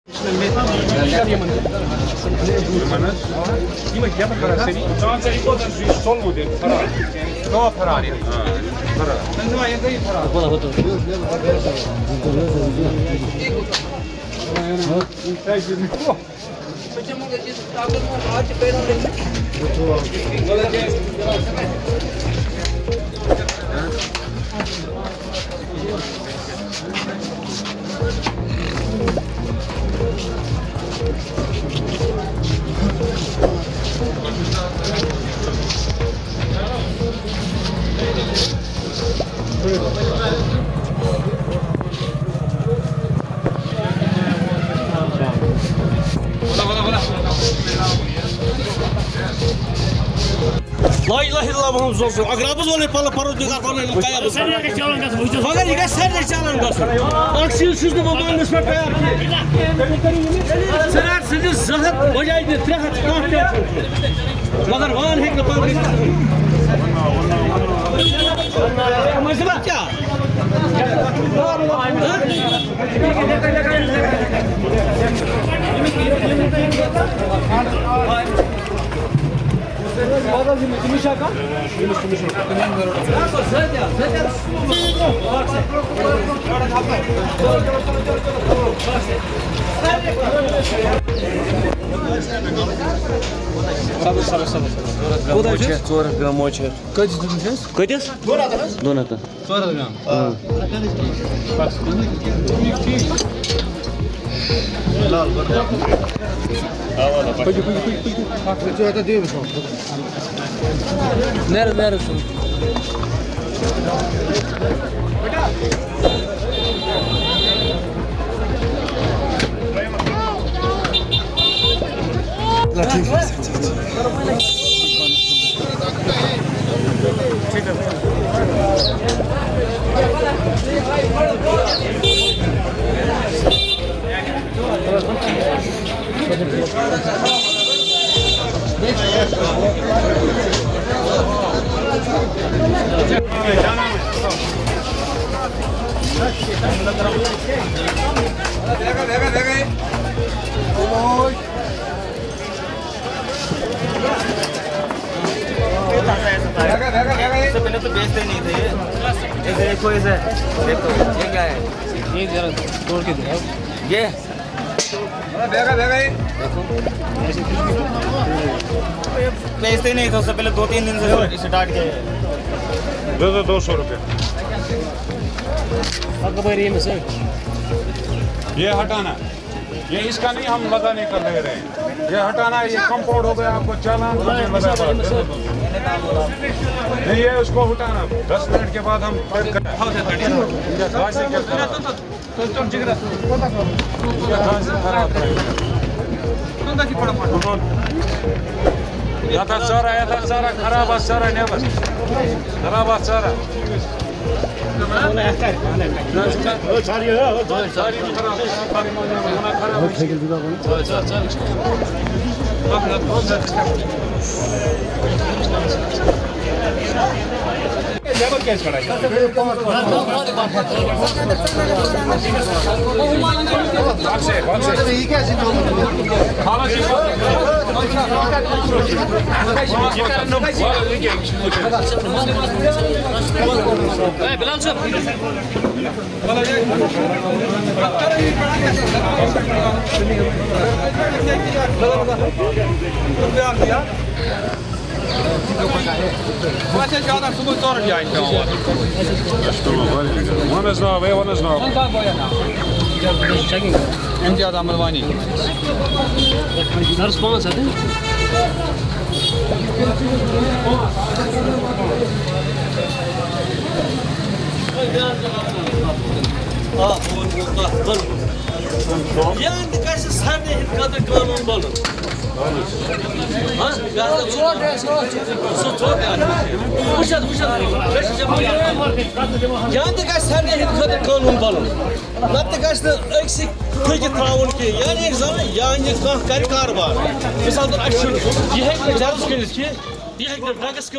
La ilahe illallah Muhammed olsun. Agrabız olay parodigar falan kaya biz. Fakat yine sen de çalan dostum. Aksiyon süzdü babanın nispet kaya. Sener sizi zahat bacaydı trahat kahve. Magar van hek kapan. Mesela ya. Sabır. 40 gram moçer. Kaç dediniz? Kaçız? Donata. 40 gram. Neredesin? पहले तो बेचते नहीं थे ऐसे देखो ऐसे देखो ये क्या है ये जरा तोड़ के दे ये बेचते नहीं थे उससे पहले 2-3 दिन से स्टार्ट किए दो 200 रुपये ये हटाना ये इसका नहीं हम लगाने का ले रहे हैं ये हटाना ये कंपाउंड हो गया आपको चालान नहीं ये उसको हटाना 10 मिनट के बाद हम सारा खराब सारा नेबर खराब सारा इम्तियाज अहमद वानी Nars 5 है Yani kaçı serde kadar kanun balın. Ha? Gazda çok yani. Uşad. Yani kaç serde kadar kanun balın. Natte kaçta eksik köye tavun ki. Yani ek zaman yani kar var. Mesela aşın. Ye hek jarus ki. Ye hek dragas ki